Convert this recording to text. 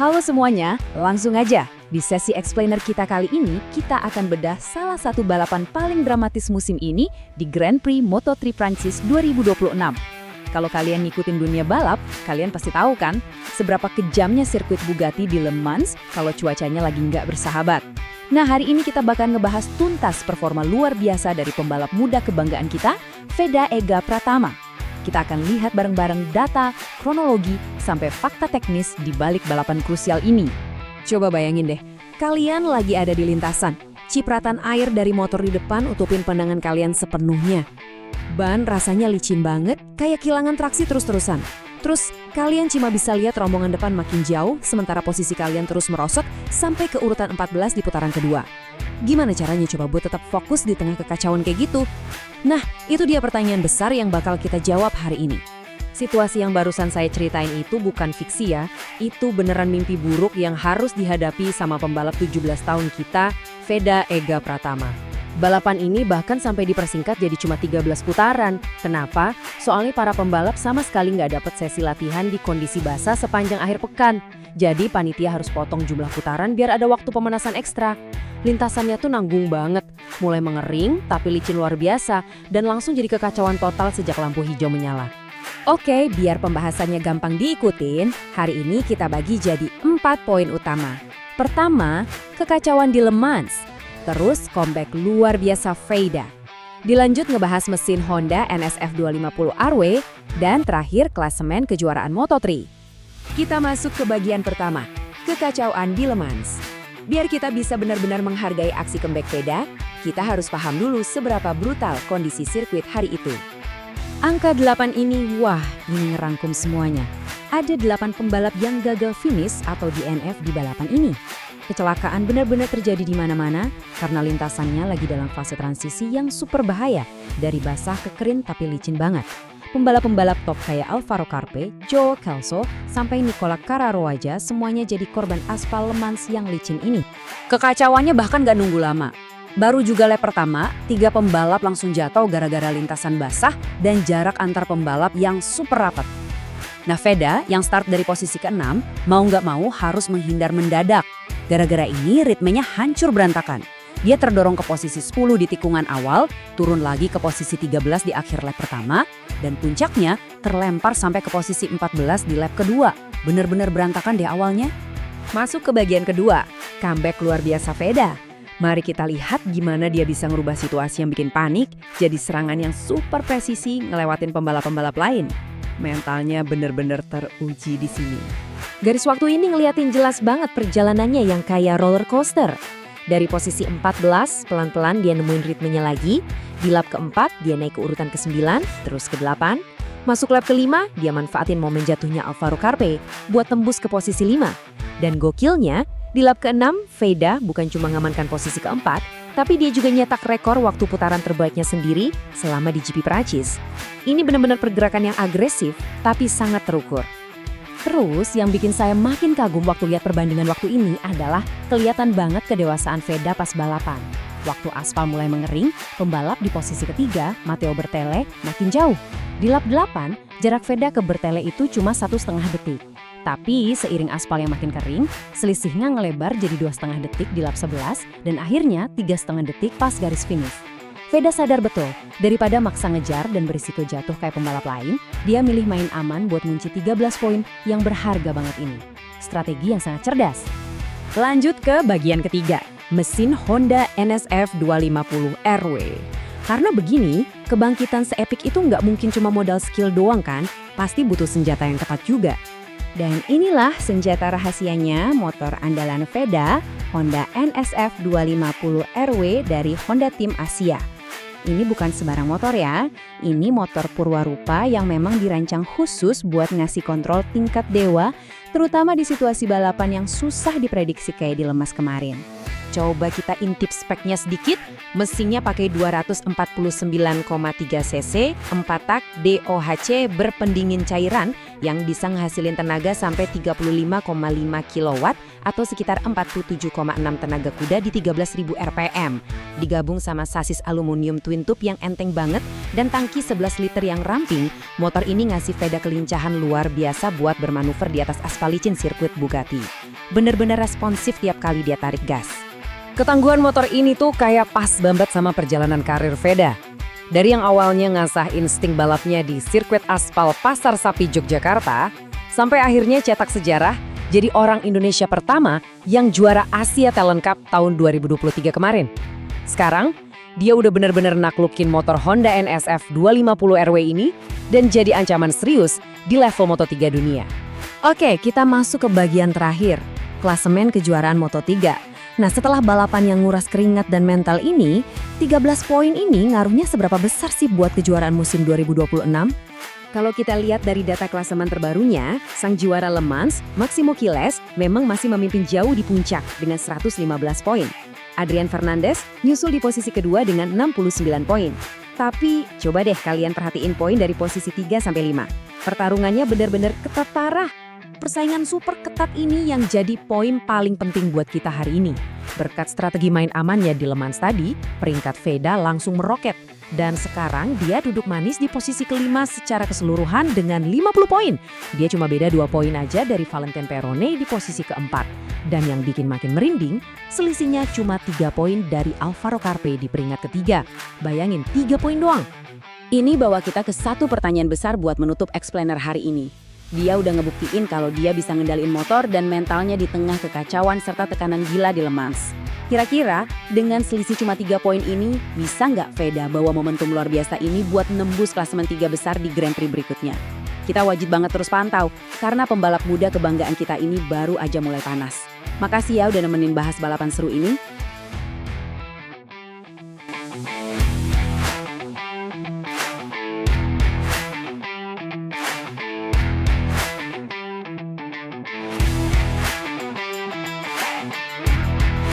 Halo semuanya, langsung aja. Di sesi explainer kita kali ini, kita akan bedah salah satu balapan paling dramatis musim ini di Grand Prix Moto3 Prancis 2026. Kalau kalian ngikutin dunia balap, kalian pasti tahu kan seberapa kejamnya sirkuit Bugatti di Le Mans kalau cuacanya lagi nggak bersahabat. Nah, hari ini kita bakal ngebahas tuntas performa luar biasa dari pembalap muda kebanggaan kita, Veda Ega Pratama. Kita akan lihat bareng-bareng data, kronologi, sampai fakta teknis di balik balapan krusial ini. Coba bayangin deh, kalian lagi ada di lintasan. Cipratan air dari motor di depan utupin pandangan kalian sepenuhnya. Ban rasanya licin banget, kayak kehilangan traksi terus-terusan. Terus, kalian cuma bisa lihat rombongan depan makin jauh, sementara posisi kalian terus merosot sampai ke urutan 14 di putaran kedua. Gimana caranya coba buat tetap fokus di tengah kekacauan kayak gitu? Nah, itu dia pertanyaan besar yang bakal kita jawab hari ini. Situasi yang barusan saya ceritain itu bukan fiksi ya, itu beneran mimpi buruk yang harus dihadapi sama pembalap 17 tahun kita, Veda Ega Pratama. Balapan ini bahkan sampai dipersingkat jadi cuma 13 putaran. Kenapa? Soalnya para pembalap sama sekali nggak dapat sesi latihan di kondisi basah sepanjang akhir pekan. Jadi panitia harus potong jumlah putaran biar ada waktu pemanasan ekstra. Lintasannya tuh nanggung banget, mulai mengering tapi licin luar biasa dan langsung jadi kekacauan total sejak lampu hijau menyala. Oke, biar pembahasannya gampang diikutin, hari ini kita bagi jadi 4 poin utama. Pertama, kekacauan di Le Mans. Terus comeback luar biasa Veda. Dilanjut ngebahas mesin Honda NSF 250 RW dan terakhir klasemen kejuaraan Moto3. Kita masuk ke bagian pertama, kekacauan di Le Mans. Biar kita bisa benar-benar menghargai aksi comeback Veda, kita harus paham dulu seberapa brutal kondisi sirkuit hari itu. Angka 8 ini, wah, ini ngerangkum semuanya. Ada 8 pembalap yang gagal finish atau DNF di balapan ini. Kecelakaan benar-benar terjadi di mana-mana karena lintasannya lagi dalam fase transisi yang super bahaya, dari basah ke kering tapi licin banget. Pembalap-pembalap top kayak Alvaro Carpe, Joao Kelso, sampai Nicola Carraro aja semuanya jadi korban aspal Le Mans yang licin ini. Kekacauannya bahkan gak nunggu lama. Baru juga lap pertama, 3 pembalap langsung jatuh gara-gara lintasan basah dan jarak antar pembalap yang super rapat. Nah, Veda yang start dari posisi ke-6, mau nggak mau harus menghindar mendadak. Gara-gara ini ritmenya hancur berantakan. Dia terdorong ke posisi 10 di tikungan awal, turun lagi ke posisi 13 di akhir lap pertama, dan puncaknya terlempar sampai ke posisi 14 di lap kedua. Bener-bener berantakan deh awalnya. Masuk ke bagian kedua, comeback luar biasa Veda. Mari kita lihat gimana dia bisa ngerubah situasi yang bikin panik, jadi serangan yang super presisi ngelewatin pembalap-pembalap lain. Mentalnya bener-bener teruji di sini. Garis waktu ini ngeliatin jelas banget perjalanannya yang kayak roller coaster. Dari posisi 14, pelan-pelan dia nemuin ritmenya lagi. Di lap keempat, dia naik ke urutan ke-9, terus ke-8. Masuk lap ke-5, dia manfaatin momen jatuhnya Alvaro Carpe buat tembus ke posisi 5. Dan gokilnya, di lap ke-6, Veda bukan cuma ngamankan posisi ke-4, tapi dia juga nyetak rekor waktu putaran terbaiknya sendiri selama di GP Prancis. Ini benar-benar pergerakan yang agresif, tapi sangat terukur. Terus, yang bikin saya makin kagum waktu lihat perbandingan waktu ini adalah kelihatan banget kedewasaan Veda pas balapan. Waktu aspal mulai mengering, pembalap di posisi ketiga, Matteo Bertele, makin jauh. Di lap 8, jarak Veda ke Bertele itu cuma 1,5 detik. Tapi, seiring aspal yang makin kering, selisihnya ngelebar jadi 2,5 detik di lap 11, dan akhirnya 3,5 detik pas garis finish. Veda sadar betul, daripada maksa ngejar dan berisiko jatuh kayak pembalap lain, dia milih main aman buat ngunci 13 poin yang berharga banget ini. Strategi yang sangat cerdas. Lanjut ke bagian ketiga, mesin Honda NSF 250 RW. Karena begini, kebangkitan seepik itu nggak mungkin cuma modal skill doang kan, pasti butuh senjata yang tepat juga. Dan inilah senjata rahasianya motor andalan Veda, Honda NSF 250 RW dari Honda Tim Asia. Ini bukan sembarang motor ya, ini motor purwarupa yang memang dirancang khusus buat ngasih kontrol tingkat dewa, terutama di situasi balapan yang susah diprediksi kayak di Le Mans kemarin. Coba kita intip speknya sedikit, mesinnya pakai 249,3 cc, 4 tak DOHC berpendingin cairan yang bisa ngehasilin tenaga sampai 35,5 kW atau sekitar 47,6 tenaga kuda di 13.000 rpm. Digabung sama sasis aluminium twin tube yang enteng banget dan tangki 11 liter yang ramping, motor ini ngasih Veda kelincahan luar biasa buat bermanuver di atas aspal licin sirkuit Bugatti. bener-bener responsif tiap kali dia tarik gas. Ketangguhan motor ini tuh kayak pas banget sama perjalanan karir Veda. Dari yang awalnya ngasah insting balapnya di sirkuit aspal Pasar Sapi Yogyakarta, sampai akhirnya cetak sejarah jadi orang Indonesia pertama yang juara Asia Talent Cup tahun 2023 kemarin. Sekarang, dia udah bener-bener naklukin motor Honda NSF 250 RW ini dan jadi ancaman serius di level Moto3 dunia. Oke, kita masuk ke bagian terakhir, klasemen kejuaraan Moto3. Nah, setelah balapan yang nguras keringat dan mental ini, 13 poin ini ngaruhnya seberapa besar sih buat kejuaraan musim 2026? Kalau kita lihat dari data klasemen terbarunya, sang juara Le Mans, Maximo Quilles, memang masih memimpin jauh di puncak dengan 115 poin. Adrian Fernandez nyusul di posisi kedua dengan 69 poin. Tapi, coba deh kalian perhatiin poin dari posisi 3-5. Pertarungannya benar-benar ketat parah. Persaingan super ketat ini yang jadi poin paling penting buat kita hari ini. Berkat strategi main amannya di Le Mans tadi, peringkat Veda langsung meroket. Dan sekarang dia duduk manis di posisi kelima secara keseluruhan dengan 50 poin. Dia cuma beda 2 poin aja dari Valentin Perone di posisi keempat. Dan yang bikin makin merinding, selisihnya cuma 3 poin dari Alvaro Carpe di peringkat ketiga. Bayangin, 3 poin doang. Ini bawa kita ke satu pertanyaan besar buat menutup explainer hari ini. Dia udah ngebuktiin kalau dia bisa ngendaliin motor dan mentalnya di tengah kekacauan serta tekanan gila di Le Mans. Kira-kira dengan selisih cuma 3 poin ini, bisa nggak Veda bawa momentum luar biasa ini buat nembus klasemen 3 besar di Grand Prix berikutnya? Kita wajib banget terus pantau, karena pembalap muda kebanggaan kita ini baru aja mulai panas. Makasih ya udah nemenin bahas balapan seru ini.